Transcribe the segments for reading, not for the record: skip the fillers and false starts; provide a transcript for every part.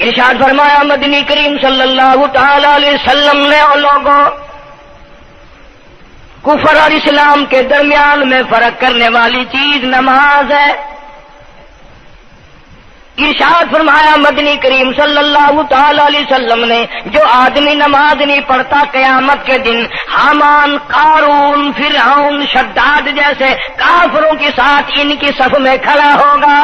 ارشاد فرمایا مدنی کریم صلی اللہ تعالی علیہ وسلم نے اور لوگوں کفر اور اسلام کے درمیان میں فرق کرنے والی چیز نماز ہے. ارشاد فرمایا مدنی کریم صلی اللہ تعالی علیہ وسلم نے جو آدمی نماز نہیں پڑھتا قیامت کے دن حامان، قارون، فرعون، شداد جیسے کافروں کے ساتھ ان کی صف میں کھڑا ہوگا.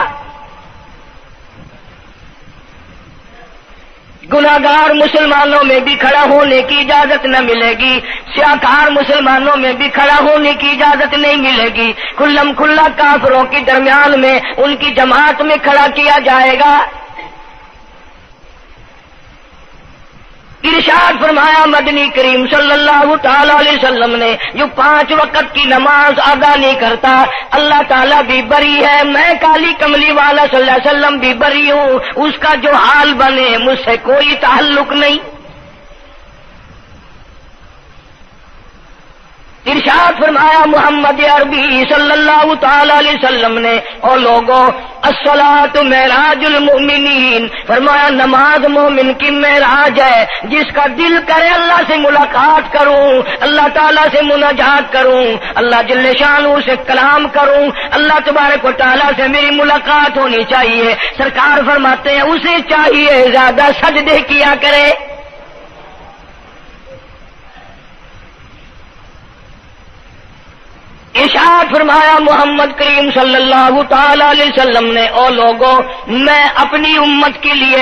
گناہگار مسلمانوں میں بھی کھڑا ہونے کی اجازت نہ ملے گی، سیاکار مسلمانوں میں بھی کھڑا ہونے کی اجازت نہیں ملے گی. کھلم کھلا کافروں کے درمیان میں ان کی جماعت میں کھڑا کیا جائے گا. ارشاد فرمایا مدنی کریم صلی اللہ تعالی علیہ وسلم نے جو 5 وقت کی نماز ادا نہیں کرتا اللہ تعالیٰ بھی بری ہے، میں کالی کملی والا صلی اللہ علیہ وسلم بھی بری ہوں، اس کا جو حال بنے مجھ سے کوئی تعلق نہیں. ارشاد فرمایا محمد عربی صلی اللہ تعالی علیہ وسلم نے اور لوگوں الصلاۃ معراج المؤمنین، فرمایا نماز مومن کی معراج ہے. جس کا دل کرے اللہ سے ملاقات کروں، اللہ تعالیٰ سے مناجات کروں، اللہ جل شانہ سے کلام کروں، اللہ تبارک و تعالیٰ سے میری ملاقات ہونی چاہیے. سرکار فرماتے ہیں اسے چاہیے زیادہ سجدے کیا کرے. ارشاد فرمایا محمد کریم صلی اللہ تعالی علیہ وسلم نے او لوگوں میں اپنی امت کے لیے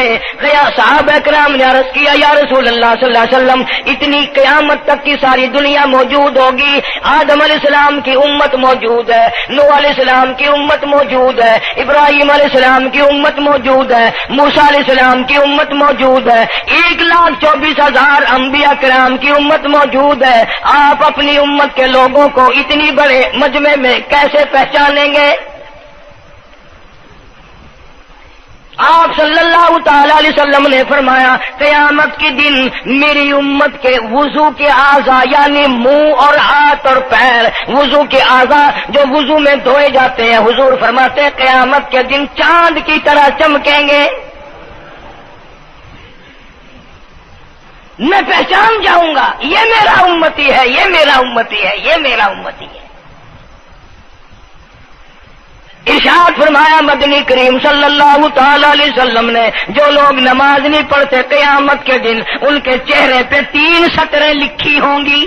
صحابہ کرام نے عرض کیا یا رسول اللہ صلی اللہ علیہ وسلم اتنی قیامت تک کی ساری دنیا موجود ہوگی، آدم علیہ السلام کی امت موجود ہے، نوح علیہ السلام کی امت موجود ہے، ابراہیم علیہ السلام کی امت موجود ہے، موسیٰ علیہ السلام کی امت موجود ہے، 1,24,000 انبیاء کرام کی امت موجود ہے. آپ اپنی امت کے لوگوں کو اتنی بڑے مجمع میں کیسے پہچانیں گے؟ آپ صلی اللہ تعالی علیہ وسلم نے فرمایا قیامت کے دن میری امت کے وضو کے اعضاء یعنی منہ اور ہاتھ اور پیر، وضو کے اعضاء جو وضو میں دھوئے جاتے ہیں، حضور فرماتے ہیں قیامت کے دن چاند کی طرح چمکیں گے. میں پہچان جاؤں گا یہ میرا امتی ہے، یہ میرا امتی ہے، یہ میرا امتی ہے. ارشاد فرمایا مدنی کریم صلی اللہ تعالی علیہ وسلم نے جو لوگ نماز نہیں پڑھتے قیامت کے دن ان کے چہرے پہ 3 سطریں لکھی ہوں گی،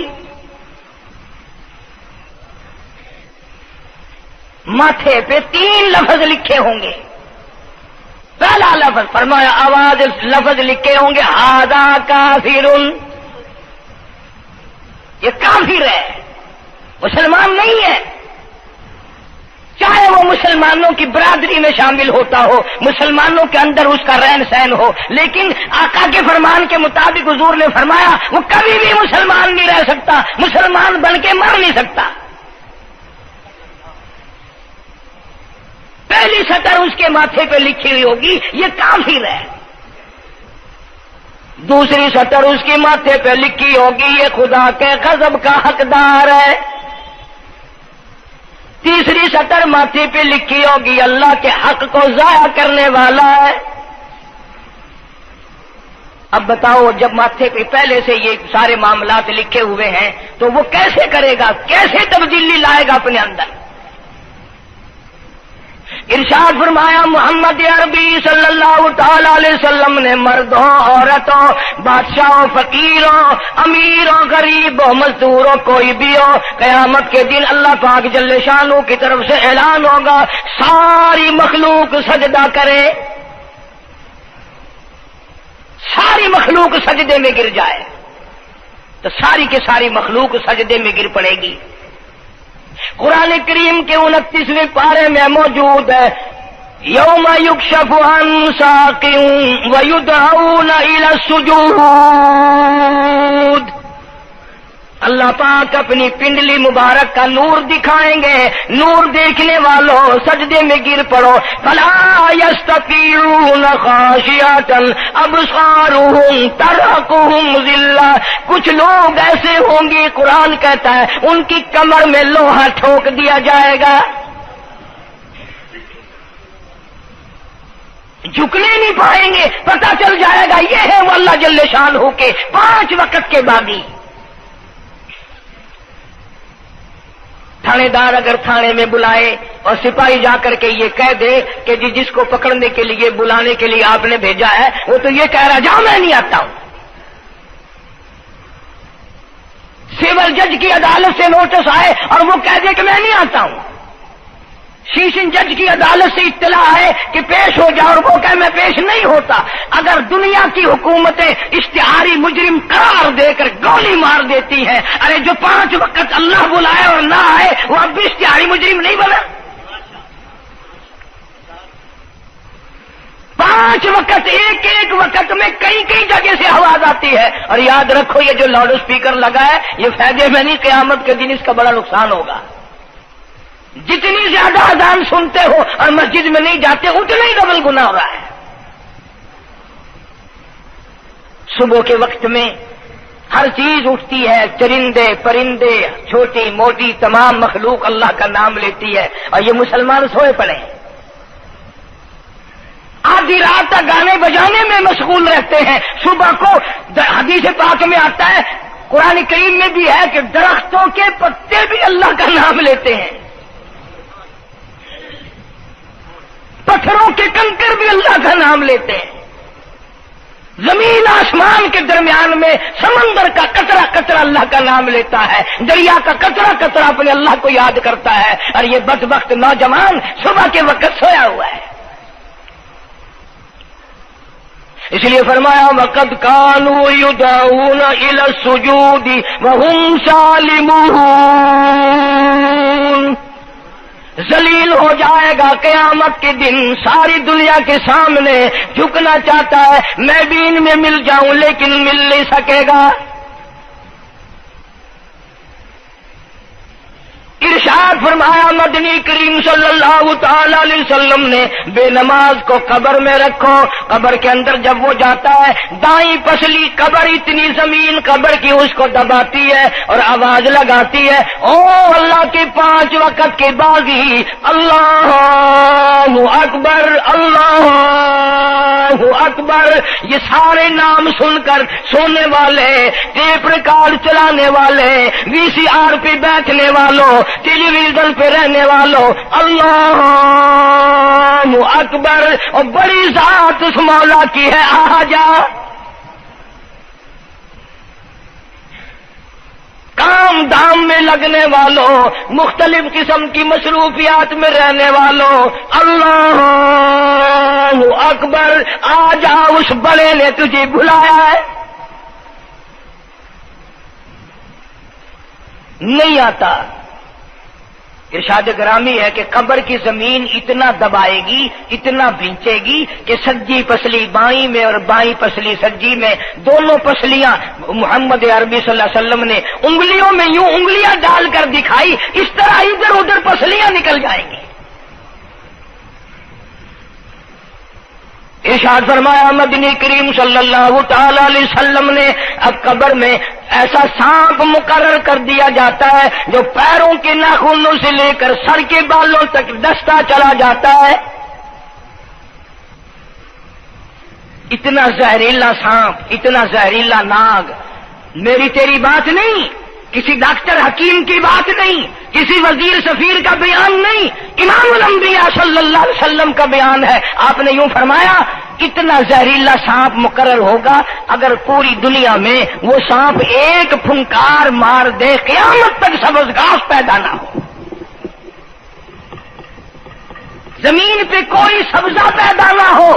ماتھے پہ 3 لفظ لکھے ہوں گے. پہلا لفظ فرمایا آواز لفظ لکھے ہوں گے ھذا کافر، یہ کافر ہے، مسلمان نہیں ہے. چاہے وہ مسلمانوں کی برادری میں شامل ہوتا ہو، مسلمانوں کے اندر اس کا رہن سہن ہو، لیکن آقا کے فرمان کے مطابق حضور نے فرمایا وہ کبھی بھی مسلمان نہیں رہ سکتا، مسلمان بن کے مر نہیں سکتا. پہلی سطر اس کے ماتھے پہ لکھی ہوئی ہوگی یہ کافر ہے. دوسری سطر اس کے ماتھے پہ لکھی ہوگی یہ خدا کے غضب کا حقدار ہے. تیسری سطر ماتھے پہ لکھی ہوگی اللہ کے حق کو ضائع کرنے والا ہے. اب بتاؤ جب ماتھے پہ پہلے سے یہ سارے معاملات لکھے ہوئے ہیں تو وہ کیسے کرے گا، کیسے تبدیلی لائے گا اپنے اندر؟ ارشاد فرمایا محمد عربی صلی اللہ تعالی علیہ وسلم نے مردوں، عورتوں، بادشاہوں، فقیروں، امیروں، غریبوں، مزدوروں، کوئی بھی ہو، قیامت کے دن اللہ پاک جل شانہ کی طرف سے اعلان ہوگا ساری مخلوق سجدہ کرے، ساری مخلوق سجدے میں گر جائے تو ساری کی ساری مخلوق سجدے میں گر پڑے گی. قرآن کریم کے 29ویں پارے میں موجود ہے یوم یکشف عن ساق ویدعون الی السجود. اللہ پاک اپنی پنڈلی مبارک کا نور دکھائیں گے، نور دیکھنے والوں سجدے میں گر پڑو. فلا یستطیعون خاشعۃ ابصارهم ترهقهم ذلہ. کچھ لوگ ایسے ہوں گے قرآن کہتا ہے ان کی کمر میں لوہا ٹھوک دیا جائے گا. جھکنے نہیں پائیں گے، پتہ چل جائے گا یہ ہے وہ اللہ جل شانہ کے 5 وقت کے باغی۔ تھانے دار اگر تھانے میں بلائے اور سپاہی جا کر کے یہ کہہ دے کہ جس کو پکڑنے کے لیے بلانے کے لیے آپ نے بھیجا ہے وہ تو یہ کہہ رہا جا میں نہیں آتا ہوں۔ سول جج کی عدالت سے نوٹس آئے اور وہ کہہ دے کہ میں نہیں آتا ہوں، سیشن جج کی عدالت سے اطلاع ہے کہ پیش ہو جاؤ اور وہ کہے میں پیش نہیں ہوتا، اگر دنیا کی حکومتیں اشتہاری مجرم قرار دے کر گولی مار دیتی ہیں، ارے جو 5 وقت اللہ بلائے اور نہ آئے وہ اب بھی اشتہاری مجرم نہیں بنا؟ 5 وقت ایک وقت میں کئی جگہ سے آواز آتی ہے، اور یاد رکھو یہ جو لاؤڈ اسپیکر لگا ہے یہ فائدے میں نہیں، قیامت کے دن اس کا بڑا نقصان ہوگا۔ جتنی زیادہ اذان سنتے ہو اور مسجد میں نہیں جاتے اتنا ہی ڈبل گناہ ہو رہا ہے۔ صبح کے وقت میں ہر چیز اٹھتی ہے، چرندے پرندے چھوٹی موٹی تمام مخلوق اللہ کا نام لیتی ہے، اور یہ مسلمان سوئے پڑے ہیں، آدھی رات تک گانے بجانے میں مشغول رہتے ہیں۔ صبح کو حدیث پاک میں آتا ہے، قرآن کریم میں بھی ہے کہ درختوں کے پتے بھی اللہ کا نام لیتے ہیں، پتھروں کے کنکر بھی اللہ کا نام لیتے ہیں، زمین آسمان کے درمیان میں سمندر کا قطرہ قطرہ اللہ کا نام لیتا ہے، دریا کا قطرہ قطرہ اپنے اللہ کو یاد کرتا ہے، اور یہ بدبخت نوجوان صبح کے وقت سویا ہوا ہے۔ اس لیے فرمایا وَقَدْ كَانُوا يُدْعَوْنَ إِلَى السُّجُودِ وَهُمْ سَالِمُونَ۔ ذلیل ہو جائے گا قیامت کے دن، ساری دنیا کے سامنے جھکنا چاہتا ہے میں بھی ان میں مل جاؤں لیکن مل نہیں سکے گا۔ ارشاد فرمایا مدنی کریم صلی اللہ تعالی علیہ وسلم نے بے نماز کو قبر میں رکھو، قبر کے اندر جب وہ جاتا ہے دائیں پسلی قبر اتنی زمین قبر کی اس کو دباتی ہے اور آواز لگاتی ہے او اللہ کے 5 وقت کے باغی اللہ اکبر اللہ اکبر۔ یہ سارے نام سن کر سونے والے، ٹیپ ریکارڈ چلانے والے، وی سی آر پہ بیٹھنے والوں، ٹیلی ویژن پہ رہنے والوں اللہ اکبر، اور بڑی ذات اس مولا کی ہے آ جا۔ کام دام میں لگنے والوں، مختلف قسم کی مصروفیات میں رہنے والوں اللہ اکبر، آ جا اس بڑے نے تجھے بلایا ہے، نہیں آتا۔ ارشاد گرامی ہے کہ قبر کی زمین اتنا دبائے گی، اتنا بھینچے گی کہ سجی پسلی بائیں میں اور بائیں پسلی سجی میں، دونوں پسلیاں محمد عربی صلی اللہ علیہ وسلم نے انگلیوں میں یوں انگلیاں ڈال کر دکھائی، اس طرح ادھر ادھر پسلیاں نکل جائیں گی۔ ارشاد فرمایا مدنی کریم صلی اللہ تعالی علیہ وسلم نے اب قبر میں ایسا سانپ مقرر کر دیا جاتا ہے جو پیروں کے ناخنوں سے لے کر سر کے بالوں تک ڈستا چلا جاتا ہے، اتنا زہریلا سانپ، اتنا زہریلا ناگ۔ میری تیری بات نہیں، کسی ڈاکٹر حکیم کی بات نہیں، کسی وزیر سفیر کا بیان نہیں، امام الانبیاء صلی اللہ علیہ وسلم کا بیان ہے۔ آپ نے یوں فرمایا اتنا زہریلا سانپ مقرر ہوگا اگر پوری دنیا میں وہ سانپ ایک پھنکار مار دے قیامت تک سبز گھاس پیدا نہ ہو، زمین پہ کوئی سبزہ پیدا نہ ہو،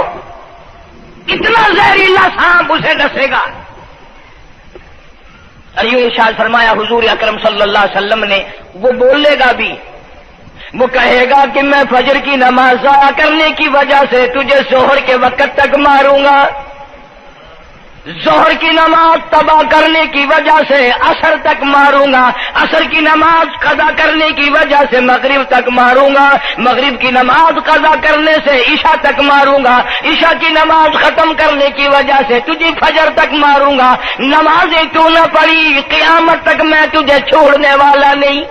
اتنا زہریلا سانپ اسے ڈسے گا۔ اور یوں ارشاد فرمایا حضور اکرم صلی اللہ علیہ وسلم نے، وہ بولے گا بھی، وہ کہے گا کہ میں فجر کی نماز ضائع کرنے کی وجہ سے تجھے ظہر کے وقت تک ماروں گا، ظہر کی نماز تباہ کرنے کی وجہ سے عصر تک ماروں گا، عصر کی نماز قضا کرنے کی وجہ سے مغرب تک ماروں گا، مغرب کی نماز قضا کرنے سے عشاء تک ماروں گا، عشاء کی نماز ختم کرنے کی وجہ سے تجھے فجر تک ماروں گا، نمازیں تو نہ پڑھی قیامت تک میں تجھے چھوڑنے والا نہیں۔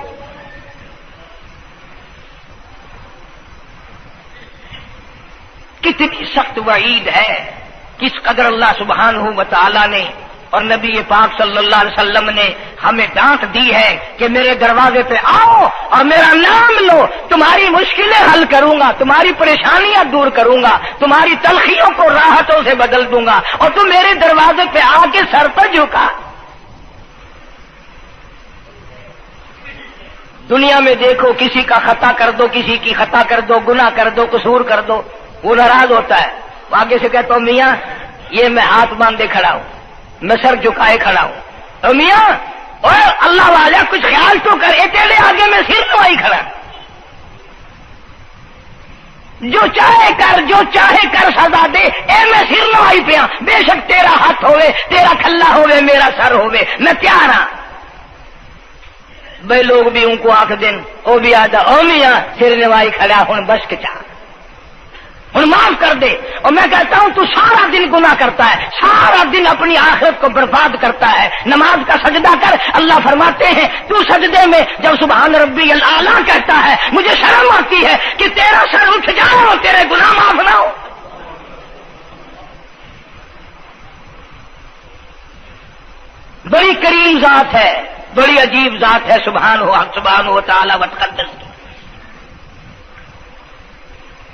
کتنی سخت وعید ہے، کس قدر اللہ سبحانہ و تعالی نے اور نبی پاک صلی اللہ علیہ وسلم نے ہمیں ڈانٹ دی ہے کہ میرے دروازے پہ آؤ اور میرا نام لو، تمہاری مشکلیں حل کروں گا، تمہاری پریشانیاں دور کروں گا، تمہاری تلخیوں کو راحتوں سے بدل دوں گا، اور تم میرے دروازے پہ آ کے سر پر جھکا۔ دنیا میں دیکھو، کسی کا خطا کر دو، کسی کی خطا کر دو، گناہ کر دو، قصور کر دو، وہ ناراض ہوتا ہے، آگے سے کہتا ہوں میاں یہ میں ہاتھ باندھے کھڑا ہوں، میں سر جھکائے کھڑا ہوں، اور میاں اور اللہ والا کچھ خیال تو کر، تیرے آگے میں سر نوائی کھڑا، جو چاہے کر، جو چاہے کر سزا دے، اے میں سر نوائی پہ ہاں، بے شک تیرا ہاتھ ہوئے، تیرا کھلا ہوئے، میرا سر ہوئے، میں تیار ہاں۔ بھائی لوگ بھی ان کو آخ دن وہ بھی آدھا او میاں سر نوائی کھڑا ہوں بس کچا ہوں معاف کر دے، اور میں کہتا ہوں تو سارا دن گناہ کرتا ہے، سارا دن اپنی آخرت کو برباد کرتا ہے، نماز کا سجدہ کر، اللہ فرماتے ہیں تو سجدے میں جب سبحان ربی الاعلیٰ کہتا ہے مجھے شرم آتی ہے کہ تیرا سر اٹھ جائے اور تیرے گناہ معاف نہ ہو۔ بڑی کریم ذات ہے، بڑی عجیب ذات ہے سبحانہ و تعالی و تقدس کی،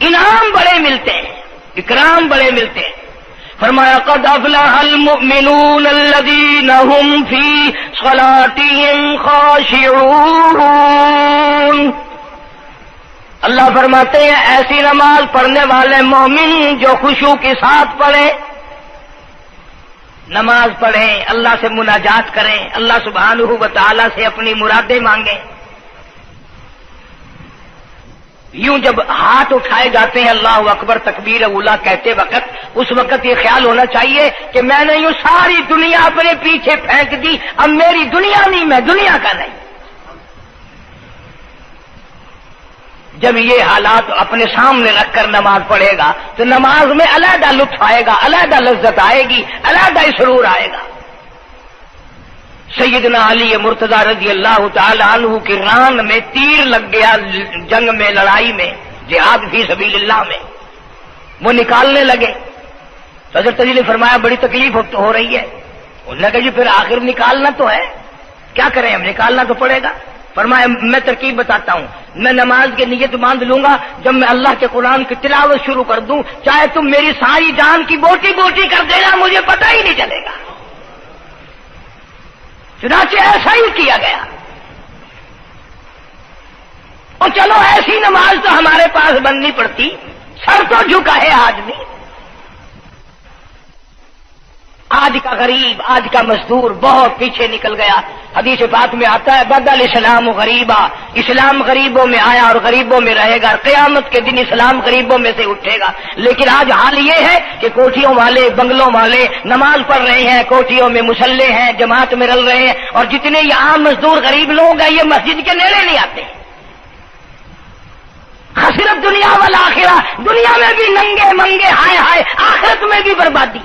انعام بڑے ملتے ہیں، اکرام بڑے ملتے ہیں۔ فرمایا قد افلح المؤمنون الذین هم فی صلاتهم خاشعون، اللہ فرماتے ہیں ایسی نماز پڑھنے والے مومن جو خشوع کے ساتھ پڑھیں، نماز پڑھیں، اللہ سے مناجات کریں، اللہ سبحانہ و تعالی سے اپنی مرادیں مانگیں۔ یوں جب ہاتھ اٹھائے جاتے ہیں اللہ اکبر تکبیر اولا کہتے وقت، اس وقت یہ خیال ہونا چاہیے کہ میں نے یوں ساری دنیا اپنے پیچھے پھینک دی، اب میری دنیا نہیں، میں دنیا کا نہیں۔ جب یہ حالات اپنے سامنے رکھ کر نماز پڑھے گا تو نماز میں علیحدہ لطف آئے گا، علیحدہ لذت آئے گی، علیحدہ سرور آئے گا۔ سیدنا علی مرتضی رضی اللہ تعالی عنہ کی ران میں تیر لگ گیا، جنگ میں، لڑائی میں، جہاد فی سبیل اللہ میں، وہ نکالنے لگے تو حضرت علی نے فرمایا بڑی تکلیف ہو رہی ہے، انہوں نے کہا جی پھر آخر نکالنا تو ہے، کیا کریں ہم، نکالنا تو پڑے گا۔ فرمایا میں ترکیب بتاتا ہوں، میں نماز کی نیت باندھ لوں گا، جب میں اللہ کے قرآن کی تلاوت شروع کر دوں چاہے تم میری ساری جان کی بوٹی بوٹی کر دینا مجھے پتہ ہی نہیں چلے گا۔ چنانچہ ایسا ہی کیا گیا، اور چلو ایسی نماز تو ہمارے پاس بننی پڑتی، سر تو جھکا ہے آدمی، آج کا غریب، آج کا مزدور بہت پیچھے نکل گیا۔ حدیث پاک میں آتا ہے بدل اسلام غریبا، اسلام غریبوں میں آیا اور غریبوں میں رہے گا، قیامت کے دن اسلام غریبوں میں سے اٹھے گا۔ لیکن آج حال یہ ہے کہ کوٹھیوں والے، بنگلوں والے نماز پڑھ رہے ہیں، کوٹھیوں میں مصلے ہیں، جماعت میں رل رہے ہیں، اور جتنے یہ عام مزدور غریب لوگ ہیں یہ مسجد کے نیڑے نہیں آتے۔ خسرت دنیا والآخرہ، دنیا میں بھی ننگے منگے، ہائے ہائے، آخرت میں بھی بربادی۔